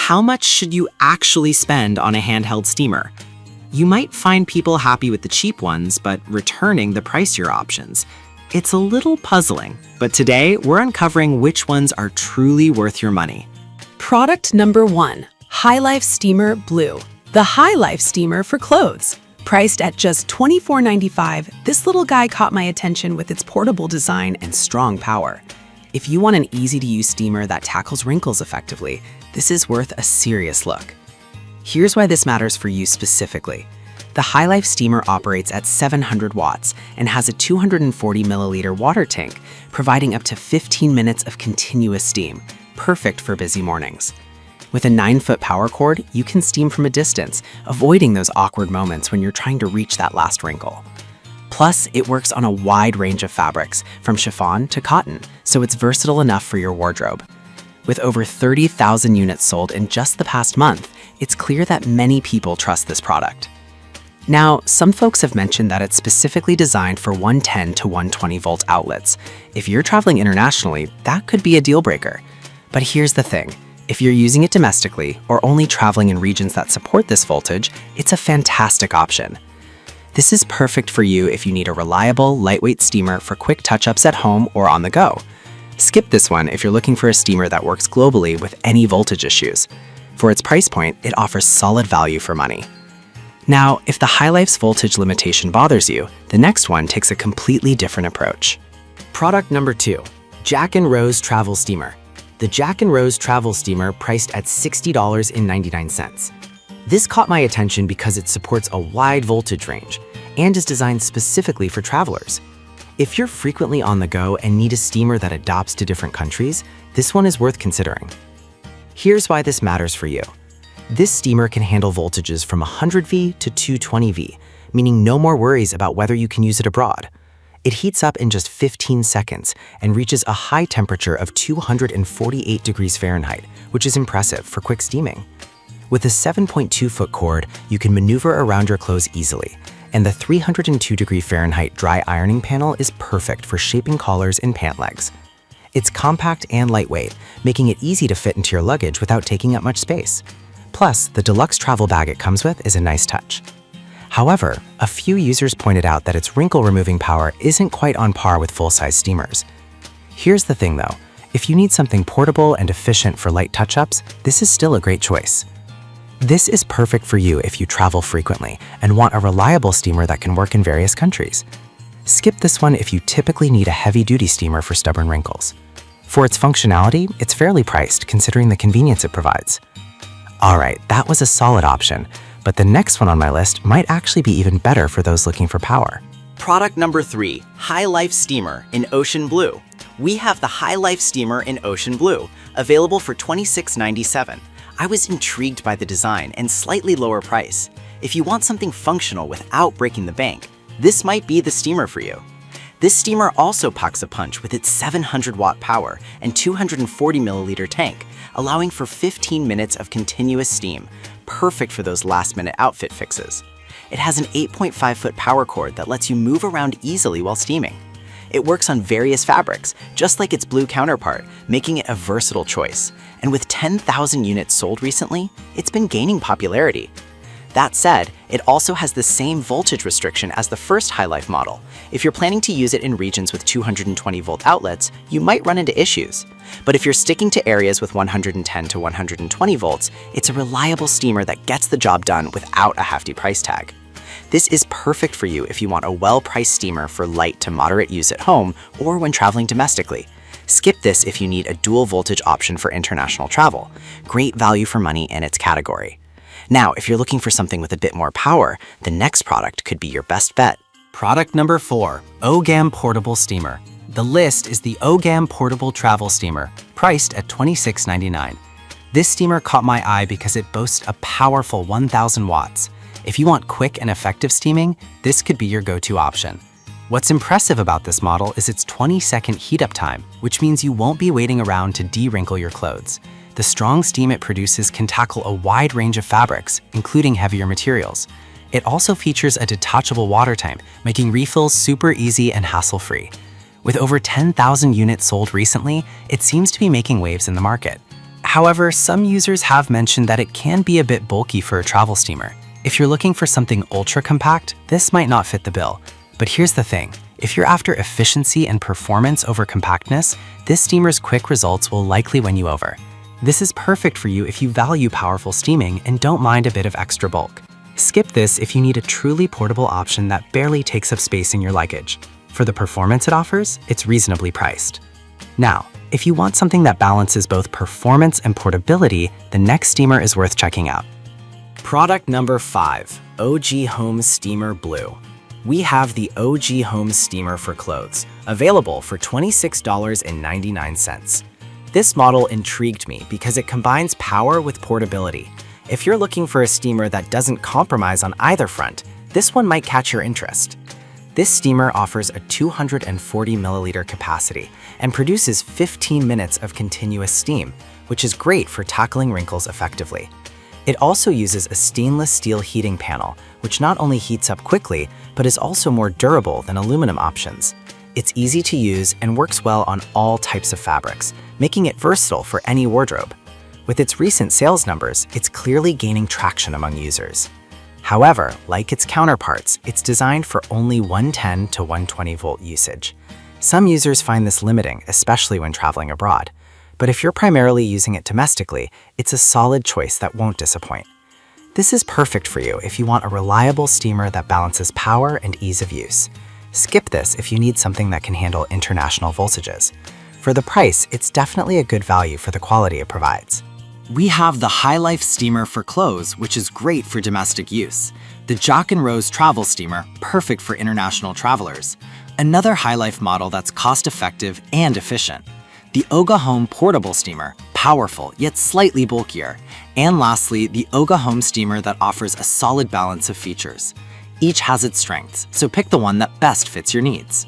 how much should you actually spend on a handheld steamer? You might find people happy with the cheap ones, but returning the pricier options. It's a little puzzling, but today we're uncovering which ones are truly worth your money. Product number 1, High Life Steamer Blue. The High Life steamer for clothes. Priced at just $24.95, this little guy caught my attention with its portable design and strong power. If you want an easy-to-use steamer that tackles wrinkles effectively, this is worth a serious look. Here's why this matters for you specifically. The High Life steamer operates at 700 watts and has a 240 milliliter water tank, providing up to 15 minutes of continuous steam, perfect for busy mornings. With a 9-foot power cord, you can steam from a distance, avoiding those awkward moments when you're trying to reach that last wrinkle. Plus, it works on a wide range of fabrics, from chiffon to cotton, so it's versatile enough for your wardrobe. With over 30,000 units sold in just the past month, it's clear that many people trust this product. Now, some folks have mentioned that it's specifically designed for 110 to 120 volt outlets. If you're traveling internationally, that could be a deal breaker. But here's the thing. If you're using it domestically or only traveling in regions that support this voltage, it's a fantastic option. This is perfect for you if you need a reliable, lightweight steamer for quick touch-ups at home or on the go. Skip this one if you're looking for a steamer that works globally with any voltage issues. For its price point, it offers solid value for money. Now, if the High Life's voltage limitation bothers you, the next one takes a completely different approach. Product number 2, Jack & Rose Travel Steamer. The Jack & Rose Travel Steamer priced at $60.99. This caught my attention because it supports a wide voltage range and is designed specifically for travelers. If you're frequently on the go and need a steamer that adapts to different countries, this one is worth considering. Here's why this matters for you. This steamer can handle voltages from 100V to 220V, meaning no more worries about whether you can use it abroad. It heats up in just 15 seconds and reaches a high temperature of 248 degrees Fahrenheit, which is impressive for quick steaming. With a 7.2-foot cord, you can maneuver around your clothes easily, and the 302 degree Fahrenheit dry ironing panel is perfect for shaping collars and pant legs. It's compact and lightweight, making it easy to fit into your luggage without taking up much space. Plus, the deluxe travel bag it comes with is a nice touch. However, a few users pointed out that its wrinkle-removing power isn't quite on par with full-size steamers. Here's the thing though, if you need something portable and efficient for light touch-ups, this is still a great choice. This is perfect for you if you travel frequently and want a reliable steamer that can work in various countries. Skip this one if you typically need a heavy-duty steamer for stubborn wrinkles. For its functionality, it's fairly priced considering the convenience it provides. Alright, that was a solid option. But the next one on my list might actually be even better for those looking for power. Product number 3, High Life Steamer in Ocean Blue. We have the High Life Steamer in Ocean Blue, available for $26.97. I was intrigued by the design and slightly lower price. If you want something functional without breaking the bank, this might be the steamer for you. This steamer also packs a punch with its 700-watt power and 240 milliliter tank, allowing for 15 minutes of continuous steam, perfect for those last-minute outfit fixes. It has an 8.5-foot power cord that lets you move around easily while steaming. It works on various fabrics, just like its blue counterpart, making it a versatile choice. And with 10,000 units sold recently, it's been gaining popularity. That said, it also has the same voltage restriction as the first High Life model. If you're planning to use it in regions with 220-volt outlets, you might run into issues. But if you're sticking to areas with 110 to 120 volts, it's a reliable steamer that gets the job done without a hefty price tag. This is perfect for you if you want a well-priced steamer for light to moderate use at home or when traveling domestically. Skip this if you need a dual voltage option for international travel. Great value for money in its category. Now, if you're looking for something with a bit more power, the next product could be your best bet. Product number 4, OGAM Portable Steamer. The list is the OGAM Portable Travel Steamer, priced at $26.99. This steamer caught my eye because it boasts a powerful 1,000 watts. If you want quick and effective steaming, this could be your go-to option. What's impressive about this model is its 20-second heat-up time, which means you won't be waiting around to de-wrinkle your clothes. The strong steam it produces can tackle a wide range of fabrics, including heavier materials. It also features a detachable water tank, making refills super easy and hassle-free. With over 10,000 units sold recently, it seems to be making waves in the market. However, some users have mentioned that it can be a bit bulky for a travel steamer. If you're looking for something ultra compact, this might not fit the bill. But here's the thing, if you're after efficiency and performance over compactness, this steamer's quick results will likely win you over. This is perfect for you if you value powerful steaming and don't mind a bit of extra bulk. Skip this if you need a truly portable option that barely takes up space in your luggage. For the performance it offers, it's reasonably priced. Now, if you want something that balances both performance and portability, the next steamer is worth checking out. Product number 5, OG Home Steamer Blue. We have the OG Home Steamer for clothes, available for $26.99. This model intrigued me because it combines power with portability. If you're looking for a steamer that doesn't compromise on either front, this one might catch your interest. This steamer offers a 240 milliliter capacity and produces 15 minutes of continuous steam, which is great for tackling wrinkles effectively. It also uses a stainless steel heating panel, which not only heats up quickly, but is also more durable than aluminum options. It's easy to use and works well on all types of fabrics, making it versatile for any wardrobe. With its recent sales numbers, it's clearly gaining traction among users. However, like its counterparts, it's designed for only 110 to 120 volt usage. Some users find this limiting, especially when traveling abroad. But if you're primarily using it domestically, it's a solid choice that won't disappoint. This is perfect for you if you want a reliable steamer that balances power and ease of use. Skip this if you need something that can handle international voltages. For the price, it's definitely a good value for the quality it provides. We have the High Life Steamer for clothes, which is great for domestic use. The Jock & Rose Travel Steamer, perfect for international travelers. Another High Life model that's cost-effective and efficient. The Oga Home Portable Steamer, powerful yet slightly bulkier. And lastly, the Oga Home Steamer that offers a solid balance of features. Each has its strengths, so pick the one that best fits your needs.